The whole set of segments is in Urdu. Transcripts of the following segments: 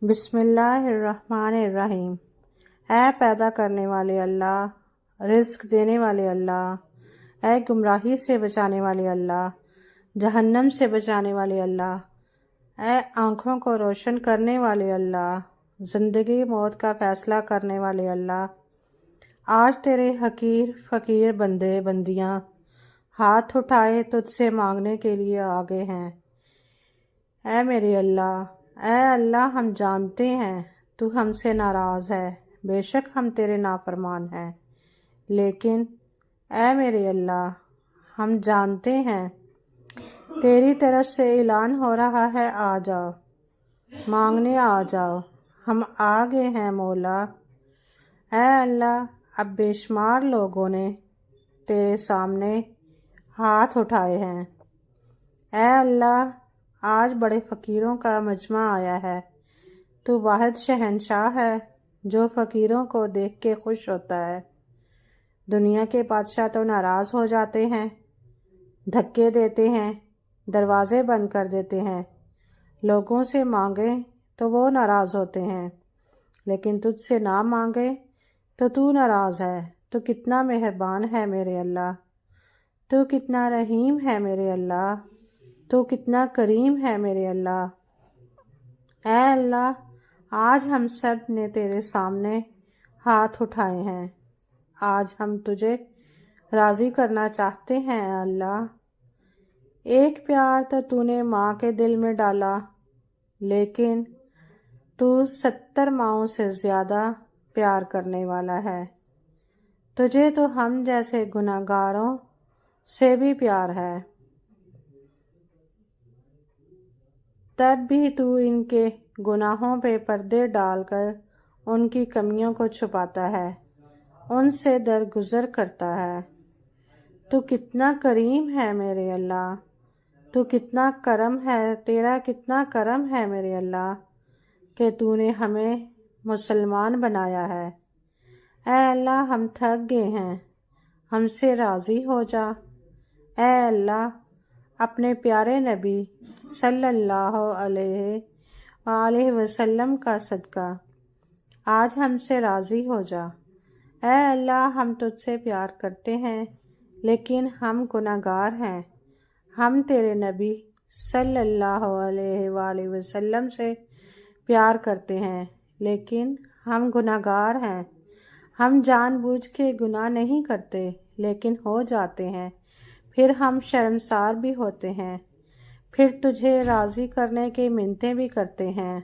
بسم اللہ الرحمن الرحیم۔ اے پیدا کرنے والے اللہ، رزق دینے والے اللہ، اے گمراہی سے بچانے والے اللہ، جہنم سے بچانے والے اللہ، اے آنکھوں کو روشن کرنے والے اللہ، زندگی موت کا فیصلہ کرنے والے اللہ، آج تیرے حقیر فقیر بندے بندیاں ہاتھ اٹھائے تجھ سے مانگنے کے لیے آگے ہیں۔ اے میرے اللہ، اے اللہ، ہم جانتے ہیں تو ہم سے ناراض ہے، بے شک ہم تیرے نافرمان ہیں، لیکن اے میرے اللہ، ہم جانتے ہیں تیری طرف سے اعلان ہو رہا ہے، آ جاؤ، مانگنے آ جاؤ، ہم آ گئے ہیں مولا۔ اے اللہ، اب بے شمار لوگوں نے تیرے سامنے ہاتھ اٹھائے ہیں۔ اے اللہ، آج بڑے فقیروں کا مجمع آیا ہے، تو واحد شہنشاہ ہے جو فقیروں کو دیکھ کے خوش ہوتا ہے۔ دنیا کے بادشاہ تو ناراض ہو جاتے ہیں، دھکے دیتے ہیں، دروازے بند کر دیتے ہیں، لوگوں سے مانگیں تو وہ ناراض ہوتے ہیں، لیکن تجھ سے نہ مانگے تو تو ناراض ہے۔ تو کتنا مہربان ہے میرے اللہ، تو کتنا رحیم ہے میرے اللہ، تو کتنا کریم ہے میرے اللہ۔ اے اللہ، آج ہم سب نے تیرے سامنے ہاتھ اٹھائے ہیں، آج ہم تجھے راضی کرنا چاہتے ہیں۔ اے اللہ، ایک پیار تو نے ماں کے دل میں ڈالا، لیکن تو 70 ماؤں سے زیادہ پیار کرنے والا ہے۔ تجھے تو ہم جیسے گناہ گاروں سے بھی پیار ہے، تب بھی تو ان کے گناہوں پہ پردے ڈال کر ان کی کمیوں کو چھپاتا ہے، ان سے درگزر کرتا ہے۔ تو کتنا کریم ہے میرے اللہ، تو کتنا کرم ہے، تیرا کتنا کرم ہے میرے اللہ کہ تو نے ہمیں مسلمان بنایا ہے۔ اے اللہ، ہم تھک گئے ہیں، ہم سے راضی ہو جا۔ اے اللہ، اپنے پیارے نبی صلی اللہ علیہ وآلہ وسلم کا صدقہ آج ہم سے راضی ہو جا۔ اے اللہ، ہم تجھ سے پیار کرتے ہیں، لیکن ہم گناہ گار ہیں۔ ہم تیرے نبی صلی اللہ علیہ وآلہ وسلم سے پیار کرتے ہیں، لیکن ہم گناہ گار ہیں۔ ہم جان بوجھ کے گناہ نہیں کرتے، لیکن ہو جاتے ہیں، پھر ہم شرمسار بھی ہوتے ہیں، پھر تجھے راضی کرنے کی منتیں بھی کرتے ہیں۔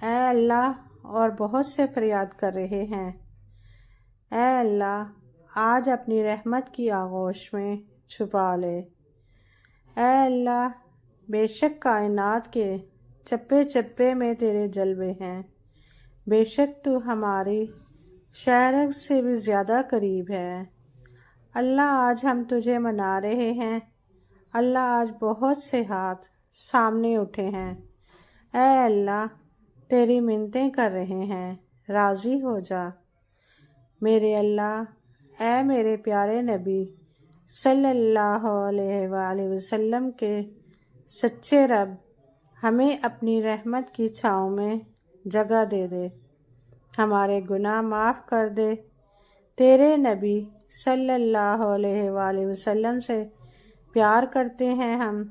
اے اللہ، اور بہت سے فریاد کر رہے ہیں۔ اے اللہ، آج اپنی رحمت کی آغوش میں چھپا لے۔ اے اللہ، بے شک کائنات کے چپے چپے میں تیرے جلوے ہیں، بے شک تو ہماری شہرگ سے بھی زیادہ قریب ہے۔ اللہ، آج ہم تجھے منا رہے ہیں۔ اللہ، آج بہت سے ہاتھ سامنے اٹھے ہیں۔ اے اللہ، تیری منتیں کر رہے ہیں، راضی ہو جا میرے اللہ۔ اے میرے پیارے نبی صلی اللہ علیہ وآلہ وسلم کے سچے رب، ہمیں اپنی رحمت کی چھاؤں میں جگہ دے دے، ہمارے گناہ معاف کر دے۔ تیرے نبی صلی اللہ علیہ وآلہ وسلم سے پیار کرتے ہیں ہم،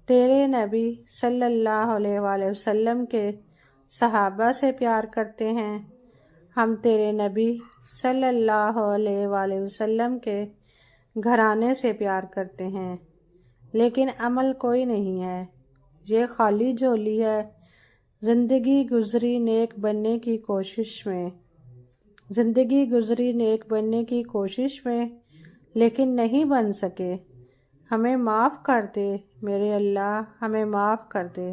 تیرے نبی صلی اللہ علیہ وآلہ وسلم کے صحابہ سے پیار کرتے ہیں، ہم تیرے نبی صلی اللہ علیہ وآلہ وسلم کے گھرانے سے پیار کرتے ہیں، لیکن عمل کوئی نہیں ہے، یہ خالی جھولی ہے۔ زندگی گزری نیک بننے کی کوشش میں، زندگی گزری نیک بننے کی کوشش میں، لیکن نہیں بن سکے۔ ہمیں معاف کر دے میرے اللہ، ہمیں معاف کر دے۔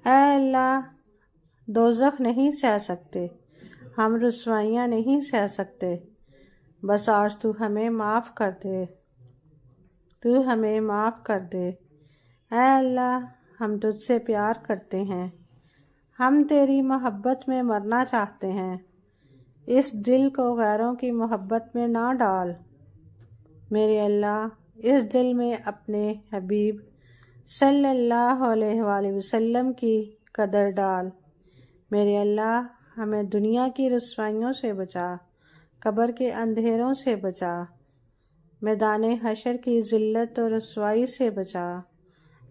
اے اللہ، دوزخ نہیں سہ سکتے، ہم رسوائیاں نہیں سہ سکتے، بس آج تو ہمیں معاف کر دے، تو ہمیں معاف کر دے۔ اے اللہ، ہم تجھ سے پیار کرتے ہیں، ہم تیری محبت میں مرنا چاہتے ہیں، اس دل کو غیروں کی محبت میں نہ ڈال میرے اللہ۔ اس دل میں اپنے حبیب صلی اللہ علیہ وآلہ وسلم کی قدر ڈال۔ میرے اللہ ہمیں دنیا کی رسوائیوں سے بچا، قبر کے اندھیروں سے بچا، میدان حشر کی ذلت و رسوائی سے بچا۔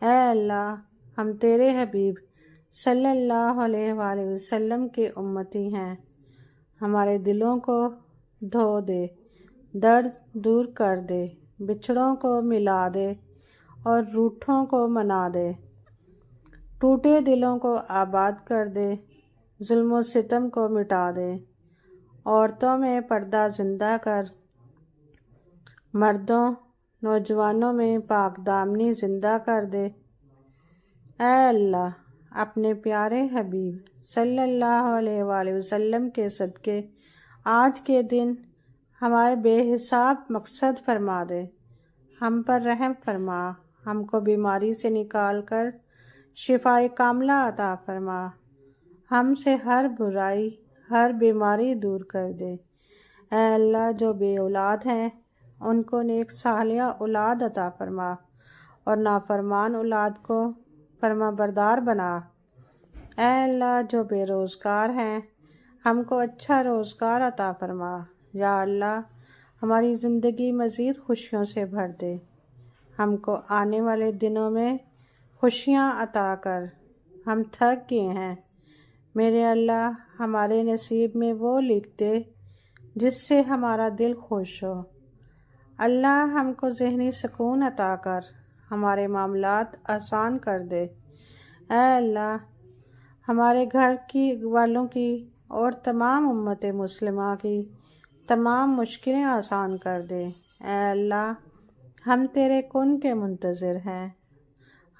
اے اللہ ہم تیرے حبیب صلی اللہ علیہ وآلہ وسلم کے امتی ہیں، ہمارے دلوں کو دھو دے، درد دور کر دے، بچھڑوں کو ملا دے اور روٹھوں کو منا دے، ٹوٹے دلوں کو آباد کر دے، ظلم و ستم کو مٹا دے، عورتوں میں پردہ زندہ کر، مردوں نوجوانوں میں پاک دامنی زندہ کر دے۔ اے اللہ اپنے پیارے حبیب صلی اللہ علیہ وآلہ وسلم کے صدقے آج کے دن ہمارے بے حساب مقصد فرما دے، ہم پر رحم فرما، ہم کو بیماری سے نکال کر شفائے کاملہ عطا فرما، ہم سے ہر برائی ہر بیماری دور کر دے۔ اے اللہ جو بے اولاد ہیں ان کو نیک صالحہ اولاد عطا فرما اور نافرمان اولاد کو فرما بردار بنا۔ اے اللہ جو بے روزگار ہیں ہم کو اچھا روزگار عطا فرما۔ یا اللہ ہماری زندگی مزید خوشیوں سے بھر دے، ہم کو آنے والے دنوں میں خوشیاں عطا کر، ہم تھک گئے ہیں۔ میرے اللہ ہمارے نصیب میں وہ لکھ دے جس سے ہمارا دل خوش ہو۔ اللہ ہم کو ذہنی سکون عطا کر، ہمارے معاملات آسان کر دے۔ اے اللہ ہمارے گھر کی والوں کی اور تمام امت مسلمہ کی تمام مشکلیں آسان کر دے۔ اے اللہ ہم تیرے کن کے منتظر ہیں،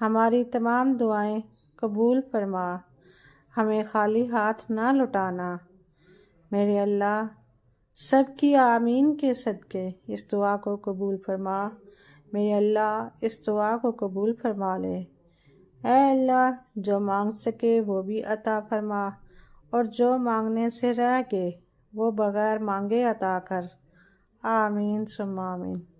ہماری تمام دعائیں قبول فرما، ہمیں خالی ہاتھ نہ لٹانا۔ میرے اللہ سب کی آمین کے صدقے اس دعا کو قبول فرما۔ میرے اللہ اس دعا کو قبول فرما لے۔ اے اللہ جو مانگ سکے وہ بھی عطا فرما اور جو مانگنے سے رہ گئے وہ بغیر مانگے عطا کر۔ آمین ثم آمین۔